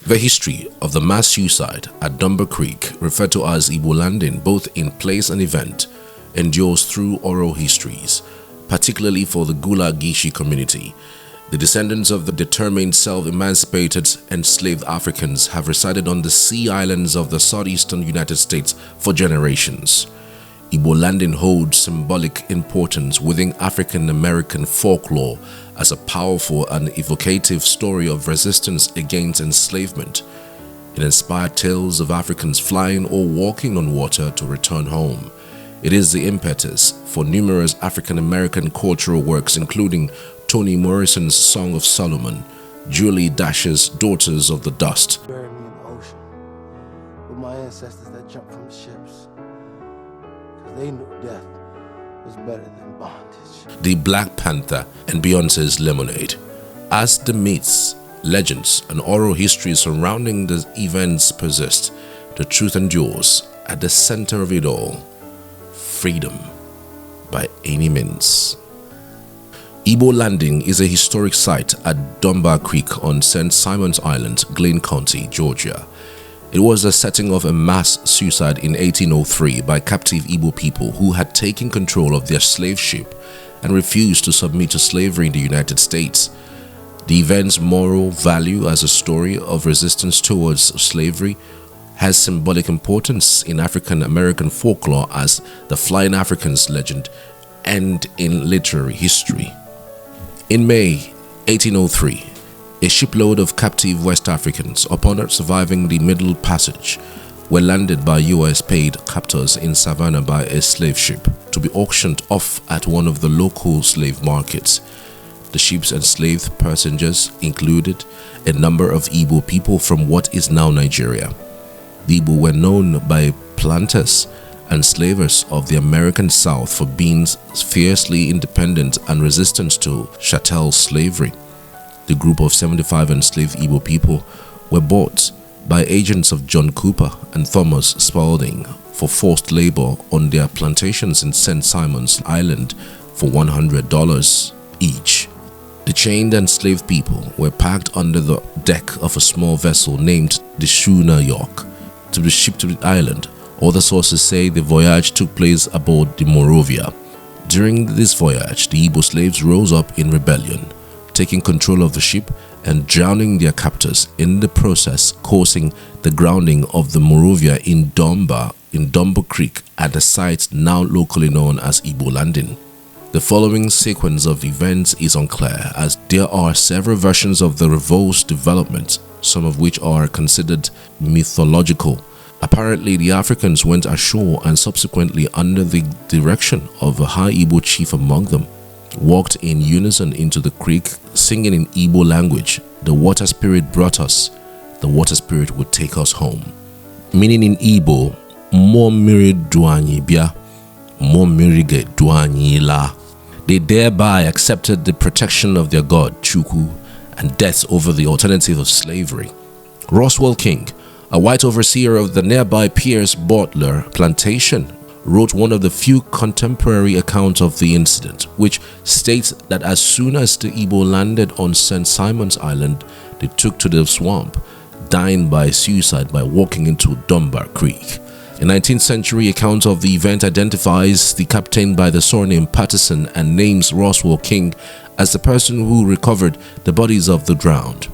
The history of the mass suicide at Dunbar Creek, referred to as Igbo Landing both in place and event, endures through oral histories, particularly for the Gula Gishi community. The descendants of the determined self-emancipated enslaved Africans have resided on the sea islands of the southeastern United States for generations. Igbo Landing holds symbolic importance within African-American folklore as a powerful and evocative story of resistance against enslavement. It inspired tales of Africans flying or walking on water to return home. It is the impetus for numerous African-American cultural works, including Toni Morrison's Song of Solomon, Julie Dash's Daughters of the Dust. Bury me in the ocean with my ancestors that jumped from the ships, because they knew death was better than bondage. The Black Panther, and Beyonce's Lemonade. As the myths, legends, and oral histories surrounding the events persist, the truth endures. At the center of it all, freedom by any means. Igbo Landing is a historic site at Dunbar Creek on St. Simon's Island, Glynn County, Georgia. It was the setting of a mass suicide in 1803 by captive Igbo people who had taken control of their slave ship and refused to submit to slavery in the United States. The event's moral value as a story of resistance towards slavery has symbolic importance in African-American folklore as the Flying Africans legend and in literary history. In May 1803, a shipload of captive West Africans, upon surviving the Middle Passage, were landed by US paid captors in Savannah by a slave ship to be auctioned off at one of the local slave markets. The ship's enslaved passengers included a number of Igbo people from what is now Nigeria. The Igbo were known by planters and slavers of the American South for being fiercely independent and resistant to chattel slavery. The group of 75 enslaved Igbo people were bought by agents of John Cooper and Thomas Spalding for forced labor on their plantations in St. Simon's Island for $100 each. The chained enslaved people were packed under the deck of a small vessel named the Schooner York to be shipped to the island. Other sources say the voyage took place aboard the Morovia. During this voyage, the Igbo slaves rose up in rebellion, taking control of the ship and drowning their captors, in the process causing the grounding of the Morovia in Dunbar Creek at a site now locally known as Igbo Landing. The following sequence of events is unclear, as there are several versions of the revolt's development, some of which are considered mythological. Apparently, the Africans went ashore and subsequently, under the direction of a high Igbo chief among them, walked in unison into the creek, singing in Igbo language, "The water spirit brought us, the water spirit would take us home." Meaning in Igbo, "Mmụọ mmiri du anyị bịa, mmụọ mmiri ga-edu anyị laa." They thereby accepted the protection of their god, Chukwu, and death over the alternative of slavery. Roswell King, a white overseer of the nearby Pierce Butler plantation, wrote one of the few contemporary accounts of the incident, which states that as soon as the Igbo landed on St. Simon's Island, they took to the swamp, dying by suicide by walking into Dunbar Creek. A 19th century account of the event identifies the captain by the surname Patterson and names Roswell King as the person who recovered the bodies of the drowned.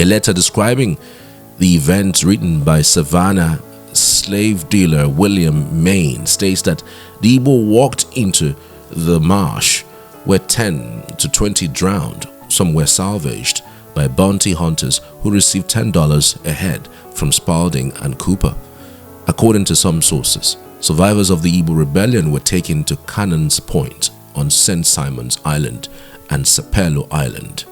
A letter describing the event written by Savannah slave dealer William Maine states that the Igbo walked into the marsh where 10 to 20 drowned. Some were salvaged by bounty hunters who received $10 a head from Spalding and Cooper. According to some sources, survivors of the Igbo rebellion were taken to Cannon's Point on St. Simon's Island and Sapelo Island.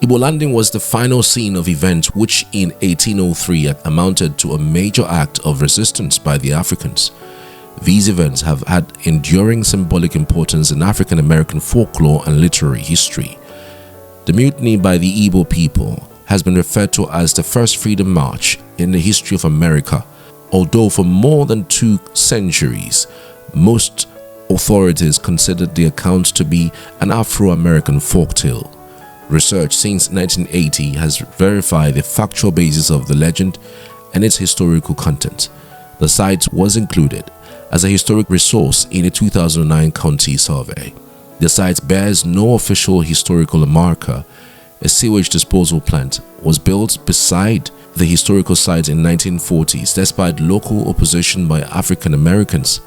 Igbo Landing was the final scene of events which in 1803 amounted to a major act of resistance by the Africans. These events have had enduring symbolic importance in African American folklore and literary history. The mutiny by the Igbo people has been referred to as the first freedom march in the history of America, although for more than 2 centuries, most authorities considered the account to be an Afro-American folktale. Research since 1980 has verified the factual basis of the legend and its historical content. The site was included as a historic resource in a 2009 county survey. The site bears no official historical marker. A sewage disposal plant was built beside the historical site in 1940s despite local opposition by African Americans.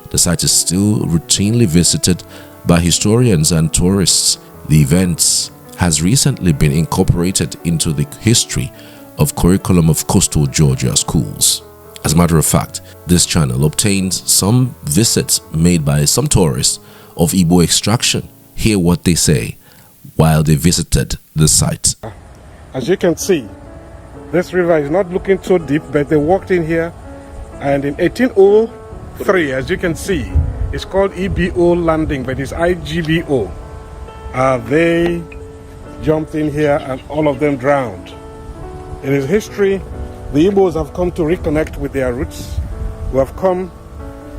The site is still routinely visited by historians and tourists. The event has recently been incorporated into the history of curriculum of coastal Georgia schools. As a matter of fact, this channel obtained some visits made by some tourists of Igbo extraction. Hear what they say while they visited the site. As you can see, this river is not looking so deep, but they walked in here, and in 1803, as you can see, it's called Igbo Landing, but it's IGBO. They jumped in here and all of them drowned. In its history, the Igbos have come to reconnect with their roots. We have come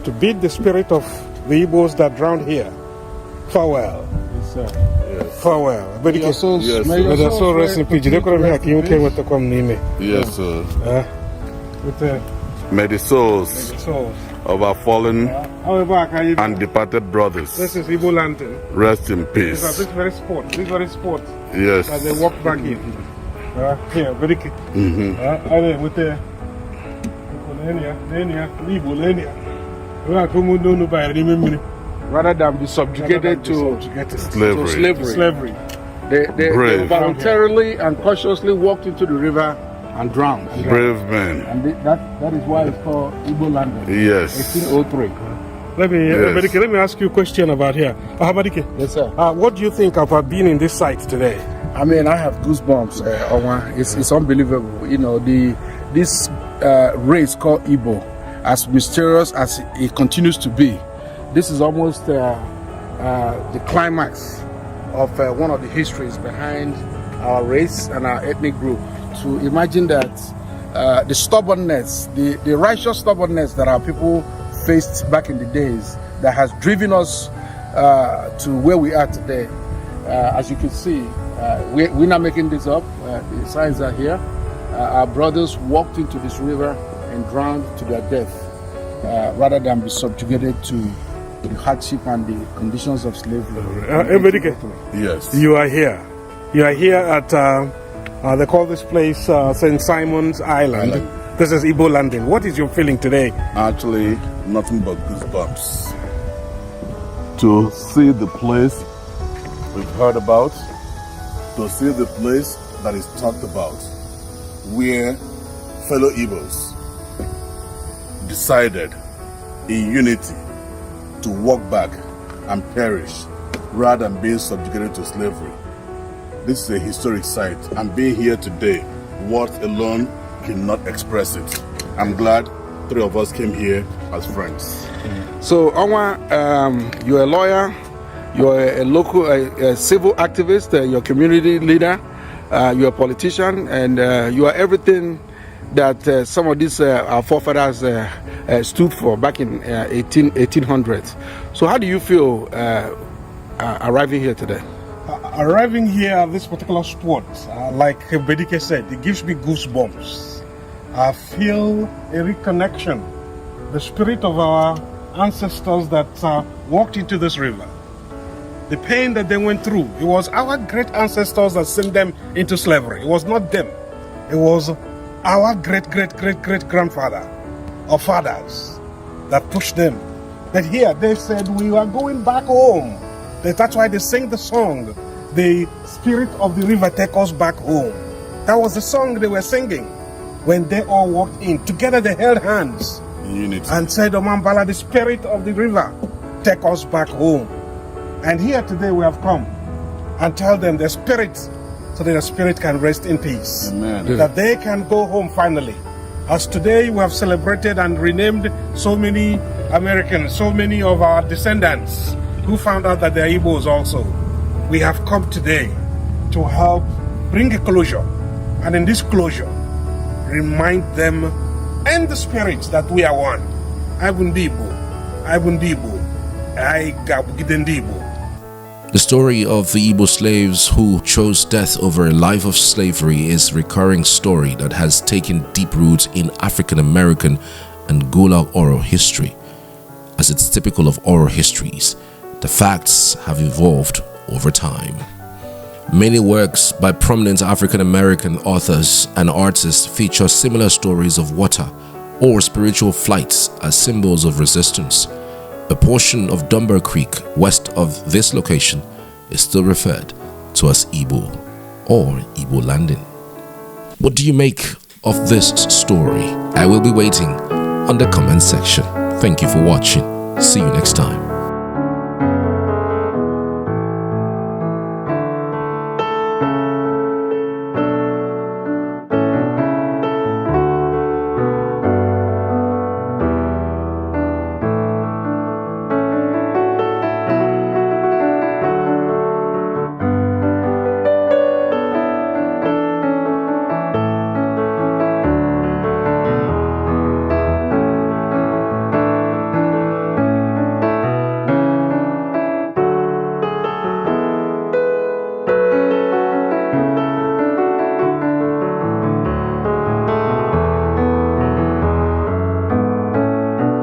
to beat the spirit of the Igbos that drowned here. Farewell. Yes, sir. Yes. Farewell. But your souls, yes, may your soul rest in peace. Yes, sir. May the souls of our fallen and departed brothers. This is Igbo Landing. Rest in peace. This very spot. Yes. As they walk back in. Here, very key. With the rather than be subjugated to slavery. They voluntarily and cautiously walked into the river and drowned. Brave men. And that is why it's called Igbo Landing. Yes. 1803. Let me ask you a question about here. Yes, sir. What do you think about being in this site today? I mean, I have goosebumps. It's unbelievable. You know, this race called Igbo, as mysterious as it continues to be, this is almost the climax of one of the histories behind our race and our ethnic group. To imagine that the stubbornness, the righteous stubbornness that our people faced back in the days, that has driven us to where we are today. As you can see, we're not making this up. The signs are here. Our brothers walked into this river and drowned to their death rather than be subjugated to the hardship and the conditions of slavery. Yes. You are here. You are here at, they call this place St. Simon's Island. This is Igbo Landing. What is your feeling today? Actually, nothing but goosebumps. To see the place we've heard about, to see the place that is talked about, where fellow Igbos decided in unity to walk back and perish rather than being subjugated to slavery. This is a historic site, and being here today, words alone cannot express it. I'm glad three of us came here as friends. So, Onwa, you're a lawyer, you're a local civil activist, you're a community leader, you're a politician, and you are everything that some of these our forefathers stood for back in 1800s. So how do you feel arriving here today? Arriving here at this particular spot, like Bedike said, it gives me goosebumps. I feel a reconnection, the spirit of our ancestors that walked into this river. The pain that they went through, it was our great ancestors that sent them into slavery. It was not them. It was our great-great-great-great-grandfather or fathers that pushed them. But here they said, we are going back home. That's why they sing the song, the spirit of the river take us back home. That was the song they were singing when they all walked in. Together they held hands Unity. and said, Omambala, the spirit of the river take us back home. And here today we have come and tell them the spirit, so that the spirit can rest in peace. Amen. That they can go home finally. As today we have celebrated and renamed so many Americans, so many of our descendants who found out that they're Igbos also. We have come today to help bring a closure. And in this closure, remind them and the spirits that we are one. I Gabugidendebo. The story of the Igbo slaves who chose death over a life of slavery is a recurring story that has taken deep roots in African-American and Gulag oral history. As it's typical of oral histories, the facts have evolved over time. Many works by prominent African-American authors and artists feature similar stories of water or spiritual flights as symbols of resistance. A portion of Dunbar Creek west of this location is still referred to as Igbo or Igbo Landing. What do you make of this story? I will be waiting on the comment section. Thank you for watching. See you next time.